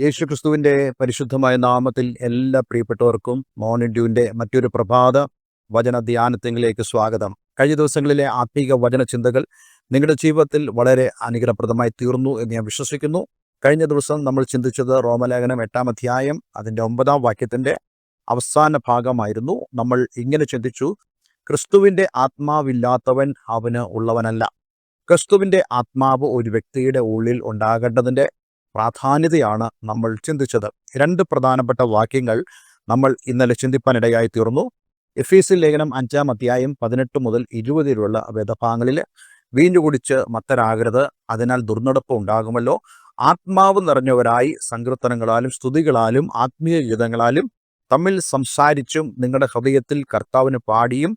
യേശുക്രിസ്തുവിൻ്റെ പരിശുദ്ധമായ നാമത്തിൽ എല്ലാ പ്രിയപ്പെട്ടവർക്കും മോർണിംഗ് ഡ്യൂവിൻ്റെ മറ്റൊരു പ്രഭാത വചന ധ്യാനത്തിലേക്ക് സ്വാഗതം. കഴിഞ്ഞ ദിവസങ്ങളിലെ ആത്മീക വചന ചിന്തകൾ നിങ്ങളുടെ ജീവിതത്തിൽ വളരെ അനുഗ്രഹപ്രദമായി തീർന്നു എന്ന് ഞാൻ വിശ്വസിക്കുന്നു. കഴിഞ്ഞ ദിവസം നമ്മൾ ചിന്തിച്ചത് റോമലേഖനം 8-ാം അധ്യായം അതിൻ്റെ 9-ാം വാക്യത്തിൻ്റെ അവസാന ഭാഗമായിരുന്നു. നമ്മൾ ഇങ്ങനെ ചിന്തിച്ചു: ക്രിസ്തുവിൻ്റെ ആത്മാവില്ലാത്തവൻ അവന് ഉള്ളവനല്ല. ക്രിസ്തുവിൻ്റെ ആത്മാവ് ഒരു വ്യക്തിയുടെ ഉള്ളിൽ ഉണ്ടാകേണ്ടതിൻ്റെ പ്രാധാന്യതയാണ് നമ്മൾ ചിന്തിച്ചത്. രണ്ട് പ്രധാനപ്പെട്ട വാക്യങ്ങൾ നമ്മൾ ഇന്നലെ ചിന്തിപ്പാനിടയായി തീർന്നു. എഫേസ്യ ലേഖനം 5-ാം അധ്യായം 18 മുതൽ 20 വരെയുള്ള വേദഭാഗങ്ങളിൽ വീഞ്ഞു കുടിച്ച് മത്തരാകരുത്, അതിനാൽ ദുർനടപ്പ് ഉണ്ടാകുമല്ലോ, ആത്മാവ് നിറഞ്ഞവരായി സങ്കീർത്തനങ്ങളാലും സ്തുതികളാലും ആത്മീയ ഗീതങ്ങളാലും തമ്മിൽ സംസാരിച്ചും നിങ്ങളുടെ ഹൃദയത്തിൽ കർത്താവിന് പാടിയും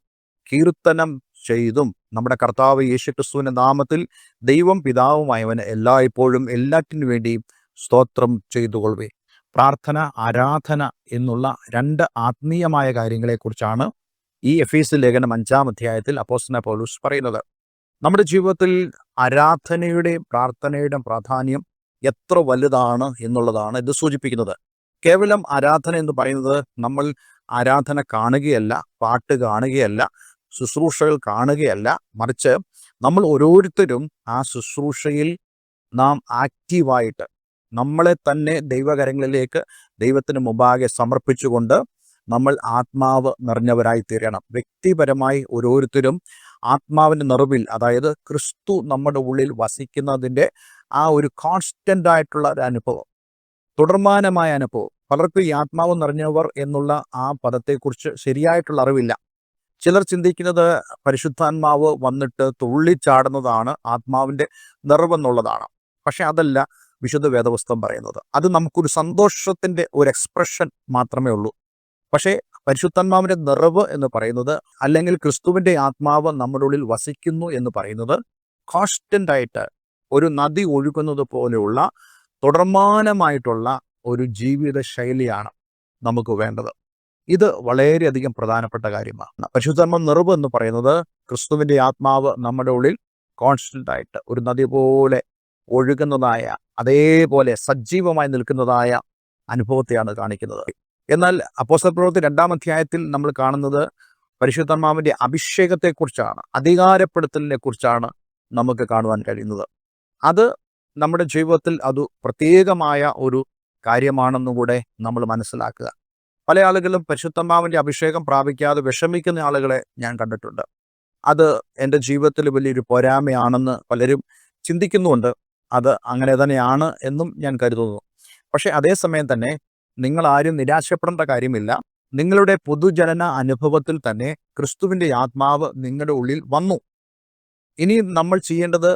കീർത്തനം ചെയ്തും നമ്മുടെ കർത്താവ് യേശുക്രിസ്തുവിൻ്റെ നാമത്തിൽ ദൈവം പിതാവുമായവന് എല്ലായ്പ്പോഴും എല്ലാറ്റിനു വേണ്ടിയും സ്തോത്രം ചെയ്തുകൊള്ളുവേ. പ്രാർത്ഥന, ആരാധന എന്നുള്ള രണ്ട് ആത്മീയമായ കാര്യങ്ങളെക്കുറിച്ചാണ് ഈ എഫേസ്യ ലേഖനം 5-ാം അധ്യായത്തിൽ അപ്പോസ്തലനായ പൗലോസ് പറയുന്നത്. നമ്മുടെ ജീവിതത്തിൽ ആരാധനയുടെയും പ്രാർത്ഥനയുടെയും പ്രാധാന്യം എത്ര വലുതാണ് എന്നുള്ളതാണ് ഇത് സൂചിപ്പിക്കുന്നത്. കേവലം ആരാധന എന്ന് പറയുന്നത് നമ്മൾ ആരാധന കാണുകയല്ല, പാട്ട് കാണുകയല്ല, ശുശ്രൂഷകൾ കാണുകയല്ല, മറിച്ച് നമ്മൾ ഓരോരുത്തരും ആ ശുശ്രൂഷയിൽ നാം ആക്റ്റീവായിട്ട് നമ്മളെ തന്നെ ദൈവകരങ്ങളിലേക്ക് ദൈവത്തിന് മുമ്പാകെ സമർപ്പിച്ചുകൊണ്ട് നമ്മൾ ആത്മാവ് നിറഞ്ഞവരായി തീരണം. വ്യക്തിപരമായി ഓരോരുത്തരും ആത്മാവിൻ്റെ നിറവിൽ, അതായത് ക്രിസ്തു നമ്മുടെ ഉള്ളിൽ വസിക്കുന്നതിൻ്റെ ആ ഒരു കോൺസ്റ്റൻ്റ് ആയിട്ടുള്ള ഒരു അനുഭവം, തുടർമാനമായ അനുഭവം. പലർക്കും ഈ ആത്മാവ് നിറഞ്ഞവർ എന്നുള്ള ആ പദത്തെക്കുറിച്ച് ശരിയായിട്ടുള്ള അറിവില്ല. ചിലർ ചിന്തിക്കുന്നത് പരിശുദ്ധാത്മാവ് വന്നിട്ട് തുള്ളിച്ചാടുന്നതാണ് ആത്മാവിൻ്റെ നിറവെന്നുള്ളതാണ്. പക്ഷെ അതല്ല വിശുദ്ധ വേദപുസ്തകം പറയുന്നത്. അത് നമുക്കൊരു സന്തോഷത്തിൻ്റെ ഒരു എക്സ്പ്രഷൻ മാത്രമേ ഉള്ളൂ. പക്ഷേ പരിശുദ്ധാത്മാവിൻ്റെ നിറവ് എന്ന് പറയുന്നത്, അല്ലെങ്കിൽ ക്രിസ്തുവിൻ്റെ ആത്മാവ് നമ്മുടെ ഉള്ളിൽ വസിക്കുന്നു എന്ന് പറയുന്നത് കോൺസ്റ്റൻ്റ് ആയിട്ട് ഒരു നദി ഒഴുകുന്നത് പോലെയുള്ള തുടർമാനമായിട്ടുള്ള ഒരു ജീവിത ശൈലിയാണ് നമുക്ക് വേണ്ടത്. ഇത് വളരെയധികം പ്രധാനപ്പെട്ട കാര്യമാണ്. പരിശുദ്ധാത്മ നിറവ് എന്ന് പറയുന്നത് ക്രിസ്തുവിൻ്റെ ആത്മാവ് നമ്മുടെ ഉള്ളിൽ കോൺസ്റ്റൻ്റ് ആയിട്ട് ഒരു നദി പോലെ ഒഴുകുന്നതായ, അതേപോലെ സജീവമായി നിൽക്കുന്നതായ അനുഭവത്തെയാണ് കാണിക്കുന്നത്. എന്നാൽ അപ്പോസ്തല പ്രവൃത്തി 2-ാം അധ്യായത്തിൽ നമ്മൾ കാണുന്നത് പരിശുദ്ധാത്മാവിൻ്റെ അഭിഷേകത്തെക്കുറിച്ചാണ്, അധികാരപ്പെടുത്തലിനെ കുറിച്ചാണ് നമുക്ക് കാണുവാൻ കഴിയുന്നത്. അത് നമ്മുടെ ജീവിതത്തിൽ അത് പ്രത്യേകമായ ഒരു കാര്യമാണെന്നുകൂടെ നമ്മൾ മനസ്സിലാക്കുക. പല ആളുകളും പരിശുദ്ധാത്മാവിൻ്റെ അഭിഷേകം പ്രാപിക്കാതെ വിഷമിക്കുന്ന ആളുകളെ ഞാൻ കണ്ടിട്ടുണ്ട്. അത് എൻ്റെ ജീവിതത്തിൽ വലിയൊരു പോരായ്മയാണെന്ന് പലരും ചിന്തിക്കുന്നുമുണ്ട്. അത് അങ്ങനെ തന്നെയാണ് എന്നും ഞാൻ കരുതുന്നു. പക്ഷേ അതേസമയം തന്നെ നിങ്ങൾ ആരും നിരാശപ്പെടേണ്ട കാര്യമില്ല. നിങ്ങളുടെ പൊതുജനന അനുഭവത്തിൽ തന്നെ ക്രിസ്തുവിൻ്റെ ആത്മാവ് നിങ്ങളുടെ ഉള്ളിൽ വന്നു. ഇനി നമ്മൾ ചെയ്യേണ്ടത്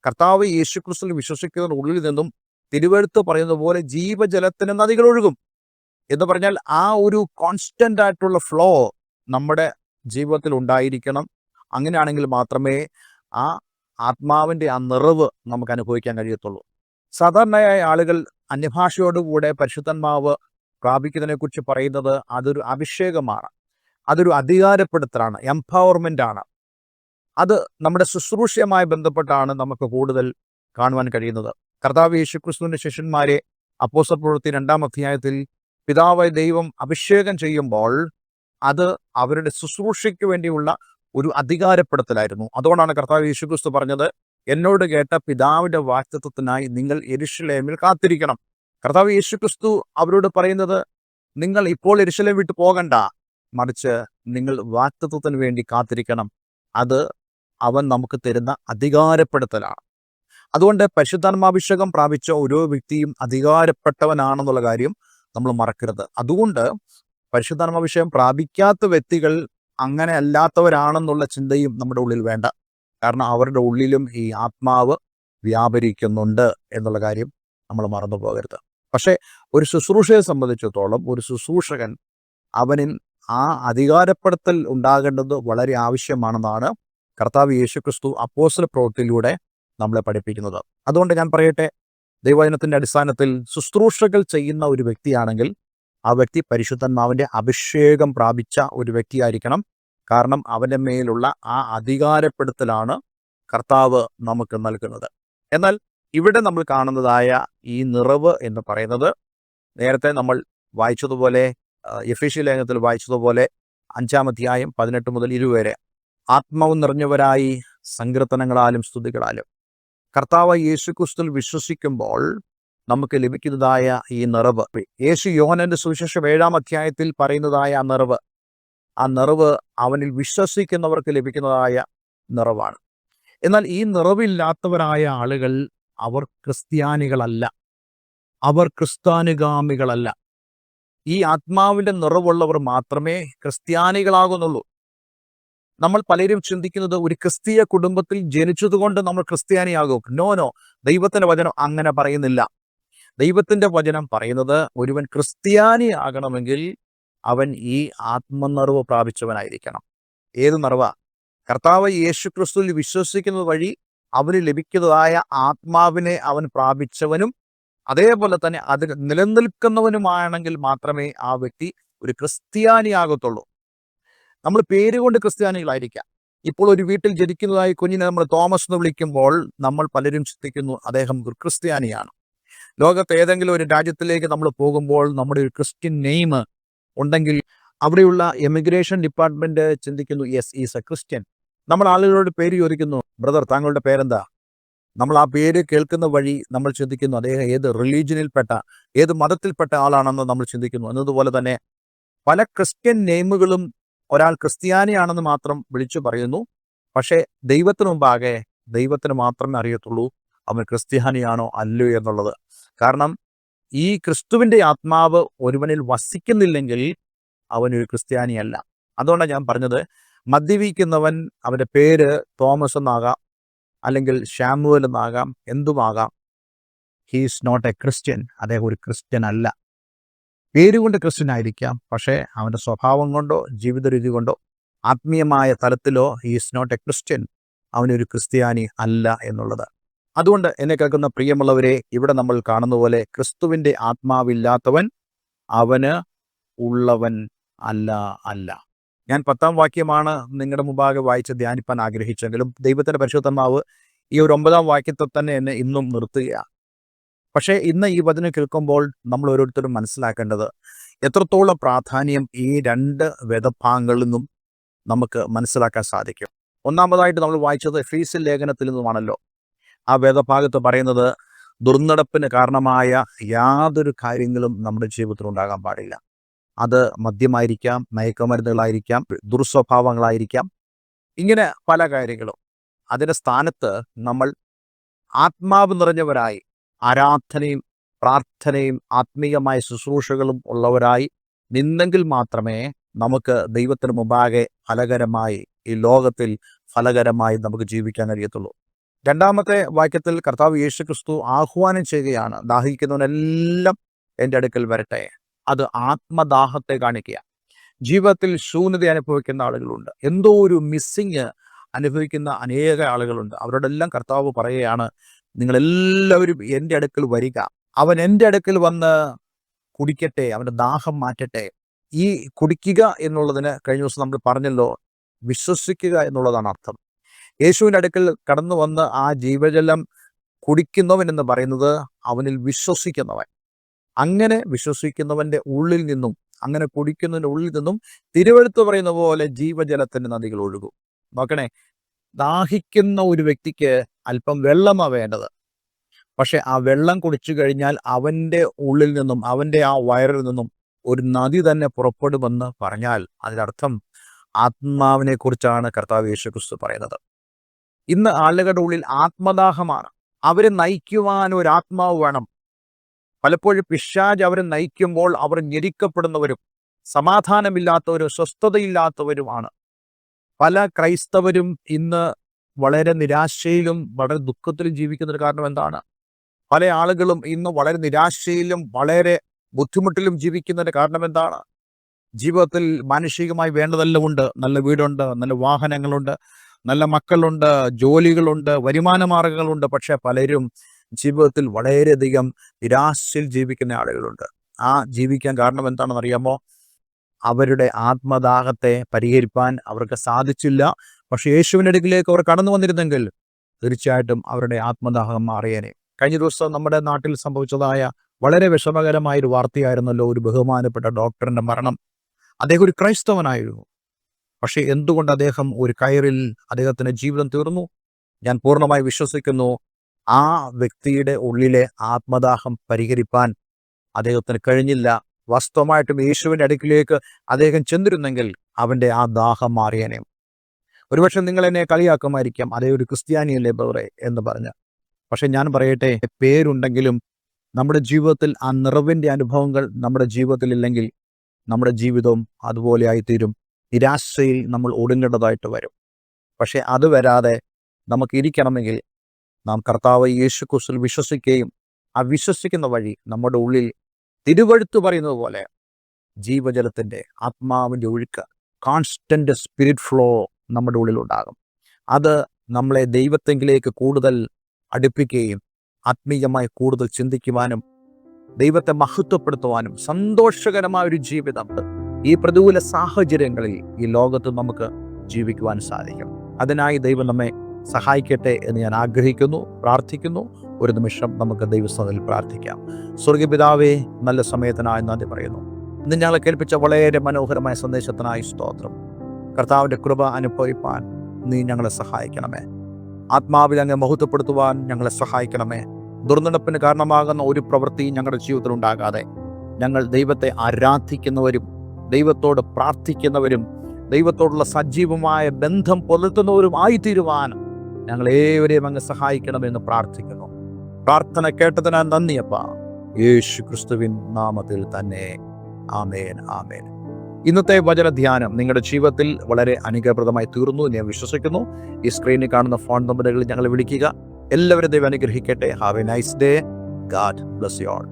കർത്താവ് യേശുക്രിസ്തുവിൽ വിശ്വസിക്കുന്നവരുടെ ഉള്ളിൽ നിന്നും തിരുവെഴുത്ത് പറയുന്നത് പോലെ ജീവജലത്തിന് നദികൾ ഒഴുകും എന്ന് പറഞ്ഞാൽ ആ ഒരു കോൺസ്റ്റൻ്റ് ആയിട്ടുള്ള ഫ്ലോ നമ്മുടെ ജീവിതത്തിൽ ഉണ്ടായിരിക്കണം. അങ്ങനെയാണെങ്കിൽ മാത്രമേ ആ ആത്മാവിൻ്റെ ആ നിറവ് നമുക്ക് അനുഭവിക്കാൻ കഴിയത്തുള്ളൂ. സാധാരണയായ ആളുകൾ അന്യഭാഷയോടുകൂടെ പരിശുദ്ധാത്മാവ് പ്രാപിക്കുന്നതിനെക്കുറിച്ച് പറയുന്നത് അതൊരു അഭിഷേകമാണ്, അതൊരു അധികാരപ്പെടുത്തലാണ്, എംപവർമെൻ്റ് ആണ്. അത് നമ്മുടെ ശുശ്രൂഷയുമായി ബന്ധപ്പെട്ടാണ് നമുക്ക് കൂടുതൽ കാണുവാൻ കഴിയുന്നത്. കർത്താവ് യേശുക്രിസ്തുവിൻ്റെ ശിഷ്യന്മാരെ അപ്പോസ്തല പ്രവൃത്തി 2-ാം അധ്യായത്തിൽ പിതാവായ ദൈവം അഭിഷേകം ചെയ്യുമ്പോൾ അത് അവരുടെ ശുശ്രൂഷയ്ക്ക് വേണ്ടിയുള്ള ഒരു അധികാരപ്പെടുത്തലായിരുന്നു. അതുകൊണ്ടാണ് കർത്താവ് യേശുക്രിസ്തു പറഞ്ഞത്, എന്നോട് കേട്ട പിതാവിൻ്റെ വാഗ്ദത്തത്തിനായി നിങ്ങൾ യെരൂശലേമിൽ കാത്തിരിക്കണം. കർത്താവ് യേശുക്രിസ്തു അവരോട് പറയുന്നത്, നിങ്ങൾ ഇപ്പോൾ യെരൂശലേം വിട്ടു പോകണ്ട, മറിച്ച് നിങ്ങൾ വാഗ്ദത്തത്തിന് വേണ്ടി കാത്തിരിക്കണം. അത് അവൻ നമുക്ക് തരുന്ന അധികാരപ്പെടുത്തലാണ്. അതുകൊണ്ട് പരിശുദ്ധാത്മാഭിഷേകം പ്രാപിച്ച ഓരോ വ്യക്തിയും അധികാരപ്പെട്ടവനാണെന്നുള്ള കാര്യം നമ്മൾ മറക്കരുത്. അതുകൊണ്ട് പരിശുദ്ധാത്മാഭിഷേകം പ്രാപിക്കാത്ത വ്യക്തികൾ അങ്ങനെ അല്ലാത്തവരാണെന്നുള്ള ചിന്തയും നമ്മുടെ ഉള്ളിൽ വേണ്ട. കാരണം അവരുടെ ഉള്ളിലും ഈ ആത്മാവ് വ്യാപരിക്കുന്നുണ്ട് എന്നുള്ള കാര്യം നമ്മൾ മറന്നു പോകരുത്. പക്ഷേ ഒരു ശുശ്രൂഷയെ സംബന്ധിച്ചിടത്തോളം ഒരു ശുശ്രൂഷകൻ അവനിൽ ആ അധികാരപ്പെടുത്തൽ ഉണ്ടാകേണ്ടത് വളരെ ആവശ്യമാണെന്നാണ് കർത്താവ് യേശുക്രിസ്തു അപ്പോസ്തല പ്രവൃത്തിയിലൂടെ നമ്മളെ പഠിപ്പിക്കുന്നത്. അതുകൊണ്ട് ഞാൻ പറയട്ടെ, ദൈവവചനത്തിൻ്റെ അടിസ്ഥാനത്തിൽ ശുശ്രൂഷകൾ ചെയ്യുന്ന ഒരു വ്യക്തിയാണെങ്കിൽ ആ വ്യക്തി പരിശുദ്ധാത്മാവിൻ്റെ അഭിഷേകം പ്രാപിച്ച ഒരു വ്യക്തിയായിരിക്കണം. കാരണം അവൻ്റെ മേലുള്ള ആ അധികാരപ്പെടുത്തലാണ് കർത്താവ് നമുക്ക് നൽകുന്നത്. എന്നാൽ ഇവിടെ നമ്മൾ കാണുന്നതായ ഈ നിറവ് എന്ന് പറയുന്നത് നേരത്തെ നമ്മൾ വായിച്ചതുപോലെ എഫേസ്യ ലേഖനത്തിൽ വായിച്ചതുപോലെ 5-ാം അധ്യായം 18 മുതൽ 20 വരെ ആത്മാവ് നിറഞ്ഞവരായി സങ്കീർത്തനങ്ങളാലും സ്തുതികളാലും കർത്താവ് യേശുക്രിസ്തുവിൽ വിശ്വസിക്കുമ്പോൾ നമുക്ക് ലഭിക്കുന്നതായ ഈ നിറവ്, യേശു യോഹന്നാന്റെ സുവിശേഷം 7-ാം അധ്യായത്തിൽ പറയുന്നതായ ആ നിറവ് അവനിൽ വിശ്വസിക്കുന്നവർക്ക് ലഭിക്കുന്നതായ നിറവാണ്. എന്നാൽ ഈ നിറവില്ലാത്തവരായ ആളുകൾ അവർ ക്രിസ്ത്യാനികളല്ല, അവർ ക്രിസ്ത്യാനുഗാമികളല്ല. ഈ ആത്മാവിന്റെ നിറവുള്ളവർ മാത്രമേ ക്രിസ്ത്യാനികളാകുന്നുള്ളൂ. നമ്മൾ പലരും ചിന്തിക്കുന്നത് ഒരു ക്രിസ്തീയ കുടുംബത്തിൽ ജനിച്ചതുകൊണ്ട് നമ്മൾ ക്രിസ്ത്യാനിയാകും. നോ, ദൈവത്തിന്റെ വചനം അങ്ങനെ പറയുന്നില്ല. ദൈവത്തിന്റെ വചനം പറയുന്നത് ഒരുവൻ ക്രിസ്ത്യാനി ആകണമെങ്കിൽ അവൻ ഈ ആത്മനിറവ് പ്രാപിച്ചവനായിരിക്കണം. ഏത് നിറവ? കർത്താവ് യേശുക്രിസ്തുവിൽ വിശ്വസിക്കുന്നത് വഴി അവന് ലഭിക്കുന്നതായ ആത്മാവിനെ അവൻ പ്രാപിച്ചവനും അതേപോലെ തന്നെ അതിൽ നിലനിൽക്കുന്നവനുമാണെങ്കിൽ മാത്രമേ ആ വ്യക്തി ഒരു ക്രിസ്ത്യാനിയാകത്തുള്ളൂ. നമ്മൾ പേരുകൊണ്ട് ക്രിസ്ത്യാനികളായിരിക്കാം. ഇപ്പോൾ ഒരു വീട്ടിൽ ജനിക്കുന്നതായി കുഞ്ഞിനെ നമ്മൾ തോമസ് എന്ന് വിളിക്കുമ്പോൾ നമ്മൾ പലരും ചിന്തിക്കുന്നു അദ്ദേഹം ഒരു ക്രിസ്ത്യാനിയാണ്. ലോകത്ത് ഏതെങ്കിലും ഒരു രാജ്യത്തിലേക്ക് നമ്മൾ പോകുമ്പോൾ നമ്മുടെ ഒരു ക്രിസ്ത്യൻ നെയിം ഉണ്ടെങ്കിൽ അവിടെയുള്ള എമിഗ്രേഷൻ ഡിപ്പാർട്ട്മെന്റ് ചിന്തിക്കുന്നു യെസ് ഈസ് എ ക്രിസ്ത്യൻ. നമ്മൾ ആളുകളോട് പേര് ചോദിക്കുന്നു, ബ്രദർ താങ്കളുടെ പേരെന്താ? നമ്മൾ ആ പേര് കേൾക്കുന്ന വഴി നമ്മൾ ചിന്തിക്കുന്നു അദ്ദേഹം ഏത് റിലീജിയനിൽപ്പെട്ട, ഏത് മതത്തിൽപ്പെട്ട ആളാണെന്ന് നമ്മൾ ചിന്തിക്കുന്നു. എന്നതുപോലെ തന്നെ പല ക്രിസ്ത്യൻ നെയിമുകളും ഒരാൾ ക്രിസ്ത്യാനിയാണെന്ന് മാത്രം വിളിച്ചു പറയുന്നു. പക്ഷേ ദൈവത്തിന് മുമ്പാകെ ദൈവത്തിന് മാത്രമേ അറിയത്തുള്ളൂ അവൻ ക്രിസ്ത്യാനിയാണോ അല്ലയോ എന്നുള്ളത്. കാരണം ഈ ക്രിസ്തുവിന്റെ ആത്മാവ് ഒരുവനിൽ വസിക്കുന്നില്ലെങ്കിൽ അവനൊരു ക്രിസ്ത്യാനിയല്ല. അതുകൊണ്ടാണ് ഞാൻ പറഞ്ഞത്, മദ്യപിക്കുന്നവൻ അവൻ്റെ പേര് തോമസ് എന്നാകാം, അല്ലെങ്കിൽ ഷാമുവൽ എന്നാകാം, എന്തുമാകാം. He's not a Christian. അദ്ദേഹം ഒരു ക്രിസ്ത്യൻ അല്ല. പേരുകൊണ്ട് ക്രിസ്ത്യൻ ആയിരിക്കാം, പക്ഷേ അവൻ്റെ സ്വഭാവം കൊണ്ടോ ജീവിത രീതി കൊണ്ടോ ആത്മീയമായ തലത്തിലോ ഹീസ് നോട്ട് എ ക്രിസ്ത്യൻ. അവനൊരു ക്രിസ്ത്യാനി അല്ല എന്നുള്ളത്. അതുകൊണ്ട് എന്നെ കേൾക്കുന്ന പ്രിയമുള്ളവരെ, ഇവിടെ നമ്മൾ കാണുന്ന പോലെ ക്രിസ്തുവിൻ്റെ ആത്മാവില്ലാത്തവൻ അവന് ഉള്ളവൻ അല്ല. ഞാൻ 10-ാം വാക്യമാണ് നിങ്ങളുടെ മുമ്പാകെ വായിച്ച് ധ്യാനിപ്പാൻ ആഗ്രഹിച്ചെങ്കിലും ദൈവത്തിൻ്റെ പരിശുദ്ധാത്മാവ് ഈ ഒരു 9-ാം വാക്യത്തിൽ തന്നെ എന്നെ ഇന്നും നിർത്തുകയാണ്. പക്ഷേ ഇന്ന് ഈ വചനം കേൾക്കുമ്പോൾ നമ്മൾ ഓരോരുത്തരും മനസ്സിലാക്കേണ്ടത് എത്രത്തോളം പ്രാധാന്യം ഈ 2 വേദഭാഗങ്ങളിൽ നിന്നും നമുക്ക് മനസ്സിലാക്കാൻ സാധിക്കും. ഒന്നാമതായിട്ട് നമ്മൾ വായിച്ചത് എഫേസ്യ ലേഖനത്തിൽ നിന്നുമാണല്ലോ. ആ വേദഭാഗത്ത് പറയുന്നത് ദുർനടപ്പിന് കാരണമായ യാതൊരു കാര്യങ്ങളും നമ്മുടെ ജീവിതത്തിൽ ഉണ്ടാകാൻ പാടില്ല. അത് മദ്യമായിരിക്കാം, മയക്കുമരുന്നുകളായിരിക്കാം, ദുർസ്വഭാവങ്ങളായിരിക്കാം, ഇങ്ങനെ പല കാര്യങ്ങളും. അതിൻ്റെ സ്ഥാനത്ത് നമ്മൾ ആത്മാവ് നിറഞ്ഞവരായി ആരാധനയും പ്രാർത്ഥനയും ആത്മീയമായ ശുശ്രൂഷകളും ഉള്ളവരായി നിന്നെങ്കിൽ മാത്രമേ നമുക്ക് ദൈവത്തിന് മുമ്പാകെ ഫലകരമായി ഈ ലോകത്തിൽ ഫലകരമായി നമുക്ക് ജീവിക്കാൻ കഴിയത്തുള്ളൂ. 2-ാമത്തെ വാക്യത്തിൽ കർത്താവ് യേശുക്രിസ്തു ആഹ്വാനം ചെയ്യുകയാണ്, ദാഹിക്കുന്നവനെല്ലാം എൻ്റെ അടുക്കൽ വരട്ടെ. അത് ആത്മദാഹത്തെ കാണിക്കുക. ജീവിതത്തിൽ ശൂന്യത അനുഭവിക്കുന്ന ആളുകളുണ്ട്, എന്തോ ഒരു മിസ്സിങ് അനുഭവിക്കുന്ന അനേക ആളുകളുണ്ട്. അവരോടെല്ലാം കർത്താവ് പറയുകയാണ്, നിങ്ങളെല്ലാവരും എൻ്റെ അടുക്കൽ വരിക, അവൻ എൻ്റെ അടുക്കൽ വന്ന് കുടിക്കട്ടെ, അവൻ്റെ ദാഹം മാറ്റട്ടെ. ഈ കുടിക്കുക എന്നുള്ളതിന് കഴിഞ്ഞ ദിവസം നമ്മൾ പറഞ്ഞല്ലോ, വിശ്വസിക്കുക എന്നുള്ളതാണ് അർത്ഥം. യേശുവിൻ്റെ അടുക്കൽ കടന്നു വന്ന് ആ ജീവജലം കുടിക്കുന്നവൻ എന്ന് പറയുന്നത് അവനിൽ വിശ്വസിക്കുന്നവൻ. അങ്ങനെ വിശ്വസിക്കുന്നവൻ്റെ ഉള്ളിൽ നിന്നും, അങ്ങനെ കുടിക്കുന്നതിൻ്റെ ഉള്ളിൽ നിന്നും തിരുവെഴുത്ത് പറയുന്ന പോലെ ജീവജലത്തിൻ്റെ നദികൾ ഒഴുകും. നോക്കണേ, ദാഹിക്കുന്ന ഒരു വ്യക്തിക്ക് അല്പം വെള്ളമാണ് വേണ്ടത്. പക്ഷെ ആ വെള്ളം കുടിച്ചു കഴിഞ്ഞാൽ അവൻ്റെ ഉള്ളിൽ നിന്നും, അവൻ്റെ ആ വയറിൽ നിന്നും ഒരു നദി തന്നെ പുറപ്പെടുമെന്ന് പറഞ്ഞാൽ അതിനർത്ഥം ആത്മാവിനെ കുറിച്ചാണ് കർത്താവ് യേശുക്രിസ്തു പറയുന്നത്. ഇന്ന് ആളുകളുടെ ഉള്ളിൽ ആത്മദാഹമാണ്. അവരെ നയിക്കുവാൻ ഒരു ആത്മാവ് വേണം. പലപ്പോഴും പിശാച് അവരെ നയിക്കുമ്പോൾ അവർ ഞെരിക്കപ്പെടുന്നവരും സമാധാനമില്ലാത്തവരും സ്വസ്ഥതയില്ലാത്തവരുമാണ്. പല ക്രൈസ്തവരും ഇന്ന് വളരെ നിരാശയിലും വളരെ ദുഃഖത്തിലും ജീവിക്കുന്നതിന് കാരണം എന്താണ്? പല ആളുകളും ഇന്ന് വളരെ നിരാശയിലും വളരെ ബുദ്ധിമുട്ടിലും ജീവിക്കുന്നതിന് കാരണം എന്താണ്? ജീവിതത്തിൽ മാനുഷികമായി വേണ്ടതെല്ലാം ഉണ്ട്. നല്ല വീടുണ്ട്, നല്ല വാഹനങ്ങളുണ്ട്, നല്ല മക്കളുണ്ട്, ജോലികളുണ്ട്, വരുമാന മാർഗങ്ങളുണ്ട്. പക്ഷെ പലരും ജീവിതത്തിൽ വളരെയധികം നിരാശയിൽ ജീവിക്കുന്ന ആളുകളുണ്ട്. ആ ജീവിക്കാൻ കാരണം എന്താണെന്ന് അറിയാമോ? അവരുടെ ആത്മദാഹത്തെ പരിഹരിപ്പാൻ അവർക്ക് സാധിച്ചില്ല. പക്ഷെ യേശുവിൻ്റെ അടുക്കിലേക്ക് അവർ കടന്നു വന്നിരുന്നെങ്കിൽ തീർച്ചയായിട്ടും അവരുടെ ആത്മദാഹം മാറിയേനെ. കഴിഞ്ഞ ദിവസം നമ്മുടെ നാട്ടിൽ സംഭവിച്ചതായ വളരെ വിഷമകരമായൊരു വാർത്തയായിരുന്നല്ലോ ഒരു ബഹുമാനപ്പെട്ട ഡോക്ടറിൻ്റെ മരണം. അദ്ദേഹം ഒരു ക്രൈസ്തവനായിരുന്നു. പക്ഷേ എന്തുകൊണ്ട് അദ്ദേഹം ഒരു കയറിൽ അദ്ദേഹത്തിൻ്റെ ജീവിതം തീർന്നു? ഞാൻ പൂർണ്ണമായി വിശ്വസിക്കുന്നു, ആ വ്യക്തിയുടെ ഉള്ളിലെ ആത്മദാഹം പരിഹരിപ്പാൻ അദ്ദേഹത്തിന് കഴിഞ്ഞില്ല. വാസ്തവമായിട്ടും യേശുവിൻ്റെ അടുക്കിലേക്ക് അദ്ദേഹം ചെന്നിരുന്നെങ്കിൽ അവൻ്റെ ആ ദാഹം മാറിയേനെ. ഒരുപക്ഷെ നിങ്ങൾ എന്നെ കളിയാക്കുമായിരിക്കാം, അതേ ഒരു ക്രിസ്ത്യാനിയല്ലേ ബ്രദറെ എന്ന് പറഞ്ഞ്. പക്ഷെ ഞാൻ പറയട്ടെ, പേരുണ്ടെങ്കിലും നമ്മുടെ ജീവിതത്തിൽ ആ നിറവിൻ്റെ അനുഭവങ്ങൾ നമ്മുടെ ജീവിതത്തിൽ ഇല്ലെങ്കിൽ നമ്മുടെ ജീവിതവും അതുപോലെ ആയിത്തീരും. നിരാശയിൽ നമ്മൾ ഒടുങ്ങേണ്ടതായിട്ട് വരും. പക്ഷെ അത് വരാതെ നമുക്ക് ഇരിക്കണമെങ്കിൽ നാം കർത്താവ് യേശു ക്രിസ്തുവിൽ വിശ്വസിക്കുകയും ആ വിശ്വസിക്കുന്ന വഴി നമ്മുടെ ഉള്ളിൽ തിരുവഴുത്ത് പറയുന്നത് പോലെ ജീവജലത്തിൻ്റെ ആത്മാവിൻ്റെ ഒഴുക്ക്, കോൺസ്റ്റന്റ് സ്പിരിറ്റ് ഫ്ലോ നമ്മുടെ ഉള്ളിലുണ്ടാകും. അത് നമ്മളെ ദൈവത്തെങ്കിലേക്ക് കൂടുതൽ അടുപ്പിക്കുകയും ആത്മീയമായി കൂടുതൽ ചിന്തിക്കുവാനും ദൈവത്തെ മഹത്വപ്പെടുത്തുവാനും സന്തോഷകരമായ ഒരു ജീവിതം ഈ പ്രതികൂല സാഹചര്യങ്ങളിൽ ഈ ലോകത്ത് നമുക്ക് ജീവിക്കുവാൻ സാധിക്കും. അതിനായി ദൈവം നമ്മെ സഹായിക്കട്ടെ എന്ന് ഞാൻ ആഗ്രഹിക്കുന്നു, പ്രാർത്ഥിക്കുന്നു. ഒരു നിമിഷം നമുക്ക് ദൈവസന്നിധിയിൽ പ്രാർത്ഥിക്കാം. സ്വർഗ്ഗപിതാവേ, നല്ല സമയത്തിനായി നന്ദി പറയുന്നു. ഇന്ന് ഞങ്ങളെ കേൾപ്പിച്ച വളരെ മനോഹരമായ സന്ദേശത്തിനായി സ്തോത്രം. കർത്താവിൻ്റെ കൃപ അനുഭവിപ്പാൻ നീ ഞങ്ങളെ സഹായിക്കണമേ. ആത്മാവിൽ അങ്ങ് മഹത്വപ്പെടുത്തുവാൻ ഞങ്ങളെ സഹായിക്കണമേ. ദുർനടപ്പിന് കാരണമാകുന്ന ഒരു പ്രവൃത്തി ഞങ്ങളുടെ ജീവിതത്തിൽ ഉണ്ടാകാതെ ഞങ്ങൾ ദൈവത്തെ ആരാധിക്കുന്നവരും ദൈവത്തോട് പ്രാർത്ഥിക്കുന്നവരും ദൈവത്തോടുള്ള സജീവമായ ബന്ധം പുലർത്തുന്നവരും ആയിത്തീരുവാൻ ഞങ്ങളേവരെയും അങ്ങ് സഹായിക്കണമെന്ന് പ്രാർത്ഥിക്കുന്നു. പ്രാർത്ഥന കേട്ടതിനാൽ നന്ദിയപ്പ, യേശു ക്രിസ്തുവിൻ നാമത്തിൽ തന്നെ. ആമേൻ, ആമേൻ. ഇന്നത്തെ വചനധ്യാനം നിങ്ങളുടെ ജീവിതത്തിൽ വളരെ അനുഗ്രഹപ്രദമായി തീർന്നു എന്ന് ഞാൻ വിശ്വസിക്കുന്നു. ഈ സ്ക്രീനിൽ കാണുന്ന ഫോൺ നമ്പറുകളിൽ ഞങ്ങളെ വിളിക്കുക. എല്ലാവരും ദൈവം അനുഗ്രഹിക്കട്ടെ. Have A nice day. God bless you all.